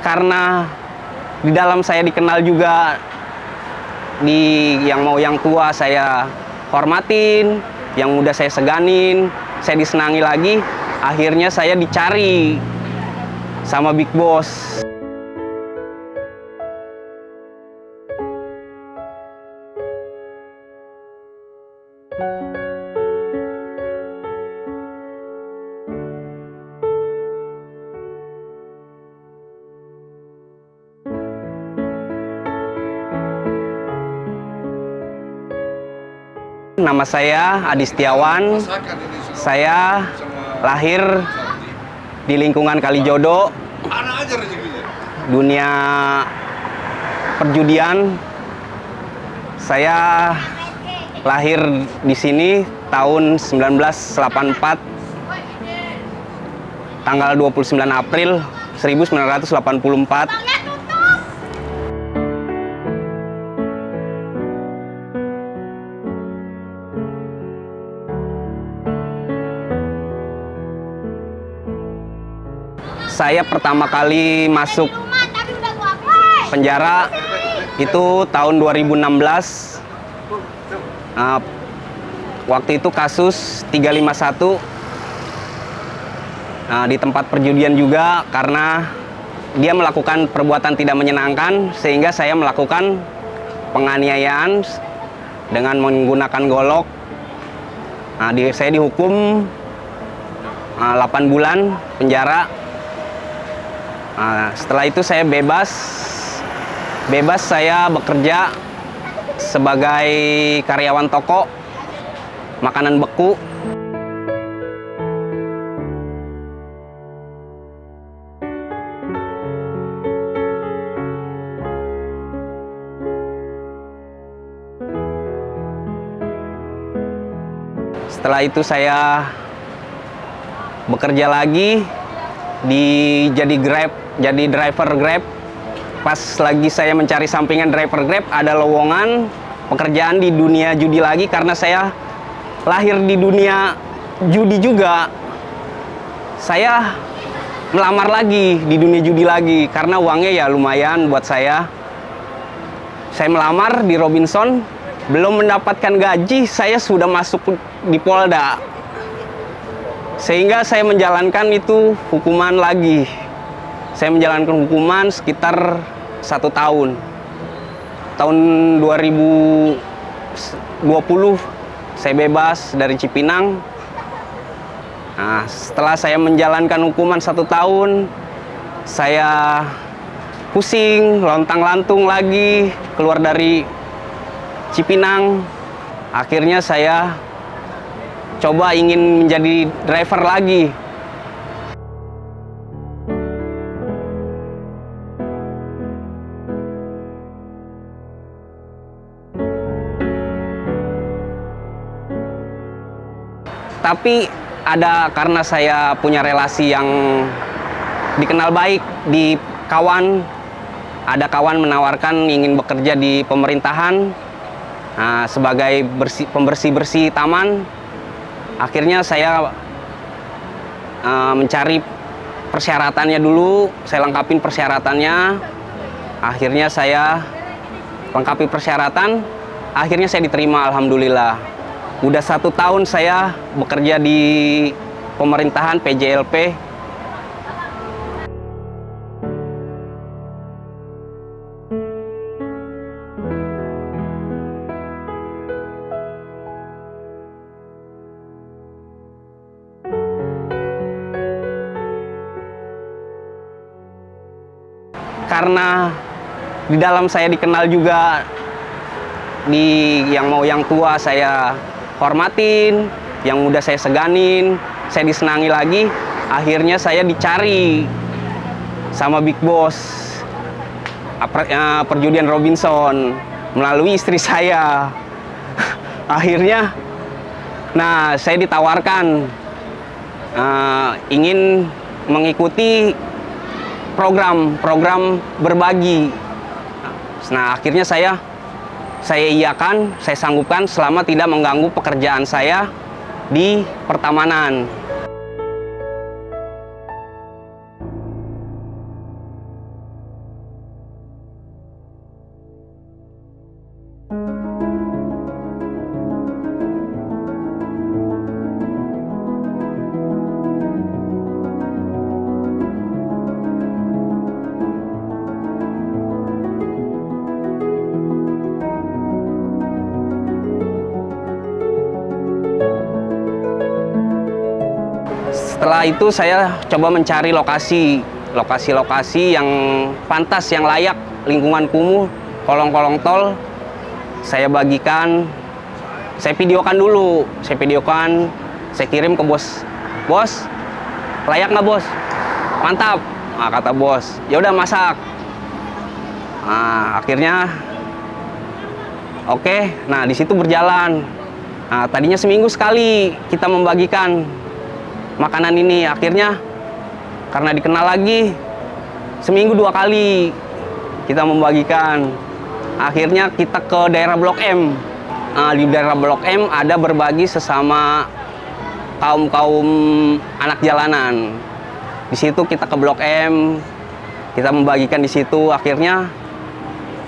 karena di dalam saya dikenal juga, yang tua saya hormatin, yang muda saya seganin, saya disenangi lagi. Akhirnya saya dicari sama Big Boss. Nama saya Adi Setiawan. Saya lahir di lingkungan Kalijodo, dunia perjudian. Saya lahir di sini tahun 1984, tanggal 29 April 1984. Saya pertama kali masuk penjara itu tahun 2016. Waktu itu kasus 351. Di tempat perjudian juga, karena dia melakukan perbuatan tidak menyenangkan, sehingga saya melakukan penganiayaan dengan menggunakan golok. Saya dihukum 8 bulan penjara. Setelah itu saya bebas saya bekerja sebagai karyawan toko makanan beku. Setelah itu saya bekerja lagi jadi driver Grab. Pas lagi saya mencari sampingan driver Grab, ada lowongan pekerjaan di dunia judi lagi, karena saya lahir di dunia judi juga. Saya melamar lagi di dunia judi lagi, karena uangnya ya lumayan buat saya. Saya melamar di Robinson, belum mendapatkan gaji, saya sudah masuk di Polda. Sehingga saya menjalankan itu hukuman lagi. Saya menjalankan hukuman sekitar 1 tahun. Tahun 2020 saya bebas dari Cipinang. Setelah saya menjalankan hukuman 1 tahun, saya pusing, lontang-lantung lagi keluar dari Cipinang. Akhirnya saya coba ingin menjadi driver lagi. Tapi karena saya punya relasi yang dikenal baik di kawan, ada kawan menawarkan ingin bekerja di pemerintahan sebagai pembersih-bersih taman. Akhirnya saya mencari persyaratannya dulu, saya lengkapin persyaratannya. Akhirnya saya lengkapi persyaratan, akhirnya saya diterima, alhamdulillah. Udah 1 tahun saya bekerja di pemerintahan PJLP. Karena di dalam saya dikenal juga, yang tua saya hormatin, yang muda saya seganin, saya disenangi lagi. Akhirnya saya dicari sama Big Boss perjudian Robinson melalui istri saya. Akhirnya, saya ditawarkan ingin mengikuti program berbagi. Akhirnya saya iakan, saya sanggupkan selama tidak mengganggu pekerjaan saya di pertamanan. . Setelah itu saya coba mencari lokasi-lokasi yang pantas, yang layak, lingkungan kumuh, kolong-kolong tol. Saya bagikan, saya videokan dulu, saya kirim ke bos. Bos, layak nggak bos? Mantap, nah, kata bos. Ya udah masak. Nah, akhirnya oke. Nah, di situ berjalan. Nah, tadinya seminggu sekali kita membagikan makanan ini. Akhirnya karena dikenal lagi, seminggu 2 kali kita membagikan. Akhirnya kita ke daerah Blok M. Nah, di daerah Blok M ada berbagi sesama kaum anak jalanan. Di situ kita ke Blok M, kita membagikan di situ. Akhirnya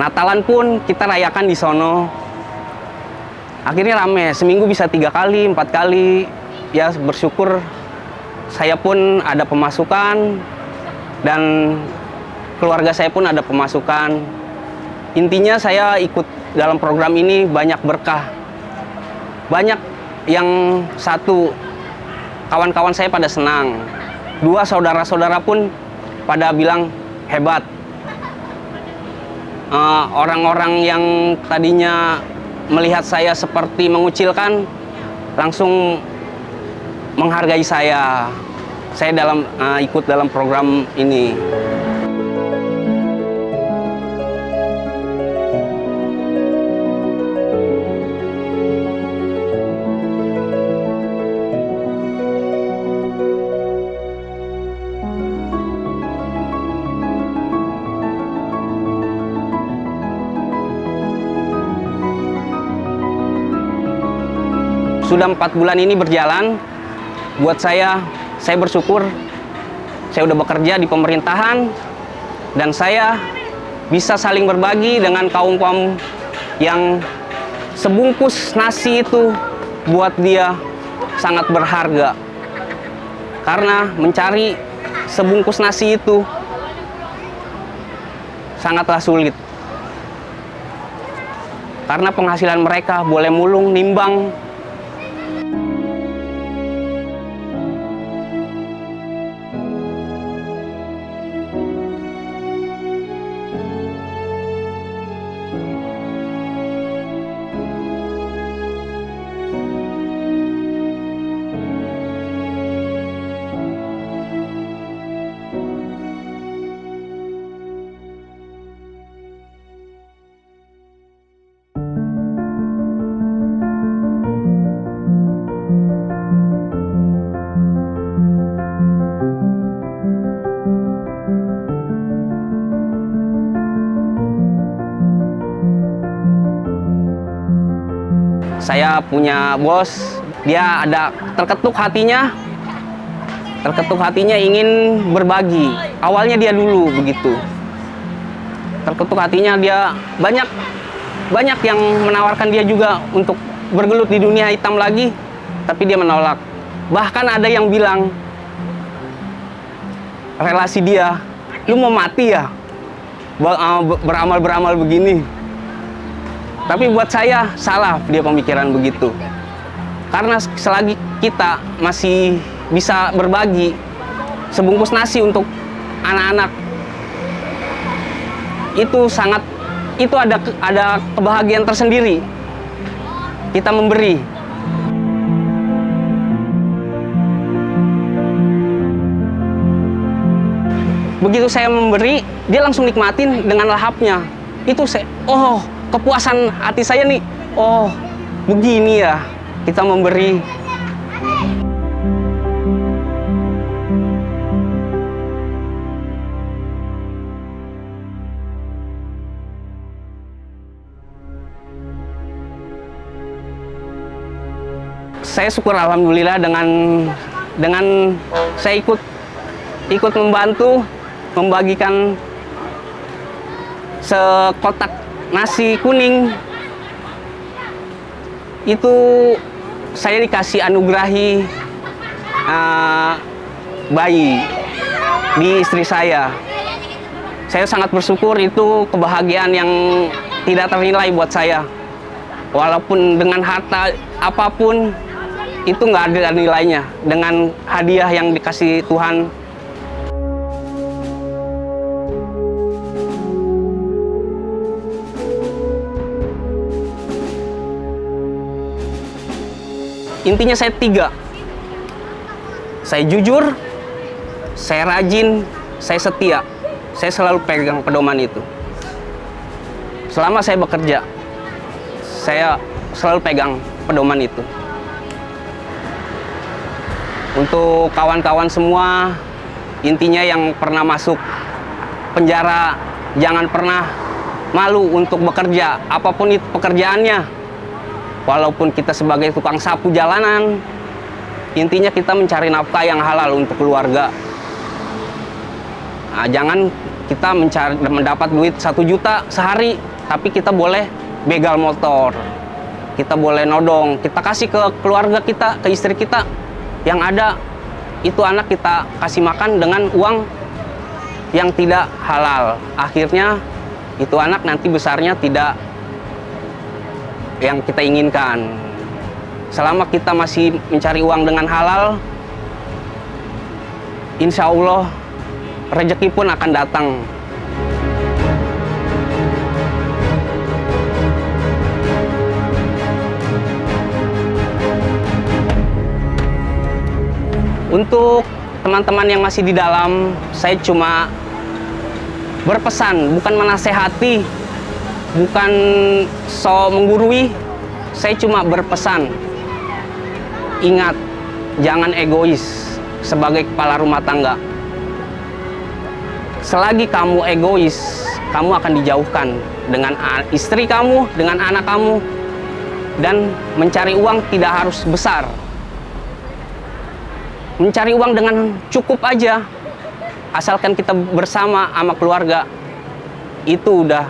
Natalan pun kita rayakan di sono. Akhirnya rame, seminggu bisa 3 kali, 4 kali. Ya bersyukur saya pun ada pemasukan dan keluarga saya pun ada pemasukan. Intinya saya ikut dalam program ini banyak berkah. Banyak yang satu, kawan-kawan saya pada senang. 2, saudara-saudara pun pada bilang hebat. Orang-orang yang tadinya melihat saya seperti mengucilkan, langsung menghargai saya. Saya ikut dalam program ini. Sudah 4 bulan ini berjalan, buat saya bersyukur. Saya udah bekerja di pemerintahan, dan saya bisa saling berbagi dengan kaum-kaum yang sebungkus nasi itu buat dia sangat berharga. Karena mencari sebungkus nasi itu sangatlah sulit. Karena penghasilan mereka boleh mulung, nimbang. Saya punya bos, dia ada terketuk hatinya ingin berbagi. Awalnya dia dulu begitu. Terketuk hatinya, dia banyak yang menawarkan dia juga untuk bergelut di dunia hitam lagi, tapi dia menolak. Bahkan ada yang bilang, relasi dia, lu mau mati ya? Beramal begini. Tapi buat saya salah dia pemikiran begitu. Karena selagi kita masih bisa berbagi sebungkus nasi untuk anak-anak, itu ada kebahagiaan tersendiri. Kita memberi. Begitu saya memberi, dia langsung nikmatin dengan lahapnya. Itu kepuasan hati saya nih. Oh, begini ya kita memberi. Saya syukur alhamdulillah dengan saya ikut membantu membagikan sekotak nasi kuning itu. Saya dikasih anugerahi bayi di istri saya. Saya sangat bersyukur, itu kebahagiaan yang tidak ternilai buat saya. Walaupun dengan harta apapun, itu nggak ada nilainya dengan hadiah yang dikasih Tuhan. Intinya saya 3. Saya jujur, saya rajin, saya setia. Saya selalu pegang pedoman itu. Selama saya bekerja, saya selalu pegang pedoman itu. Untuk kawan-kawan semua, intinya yang pernah masuk penjara, jangan pernah malu untuk bekerja, apapun itu pekerjaannya. Walaupun kita sebagai tukang sapu jalanan, intinya kita mencari nafkah yang halal untuk keluarga. Nah, jangan kita mendapat duit 1 juta sehari, tapi kita boleh begal motor, kita boleh nodong, kita kasih ke keluarga kita, ke istri kita. Yang ada, itu anak kita kasih makan dengan uang yang tidak halal. Akhirnya, itu anak nanti besarnya tidak yang kita inginkan. Selama kita masih mencari uang dengan halal, insya Allah rezeki pun akan datang. Untuk teman-teman yang masih di dalam, saya cuma berpesan, bukan menasehati, bukan so menggurui. Saya cuma berpesan, ingat, jangan egois sebagai kepala rumah tangga. Selagi kamu egois, kamu akan dijauhkan dengan istri kamu, dengan anak kamu. Dan mencari uang tidak harus besar. Mencari uang dengan cukup aja, asalkan kita bersama sama keluarga, itu udah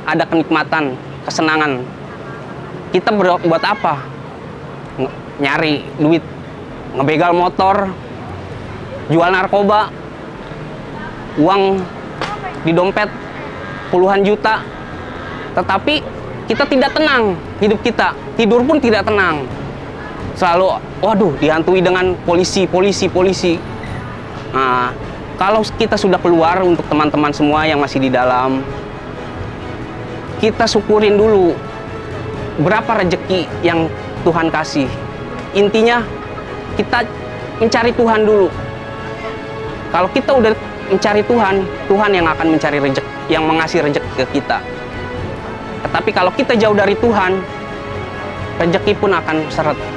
ada kenikmatan, kesenangan. Kita buat apa? Nyari duit, ngebegal motor, jual narkoba, uang di dompet puluhan juta, tetapi kita tidak tenang, hidup kita, tidur pun tidak tenang. Selalu, waduh, dihantui dengan polisi. Nah, kalau kita sudah keluar, untuk teman-teman semua yang masih di dalam, kita syukurin dulu berapa rezeki yang Tuhan kasih. Intinya, kita mencari Tuhan dulu. Kalau kita udah mencari Tuhan, Tuhan yang akan mencari rezeki, yang mengasih rezeki ke kita. Tetapi kalau kita jauh dari Tuhan, rezeki pun akan seret.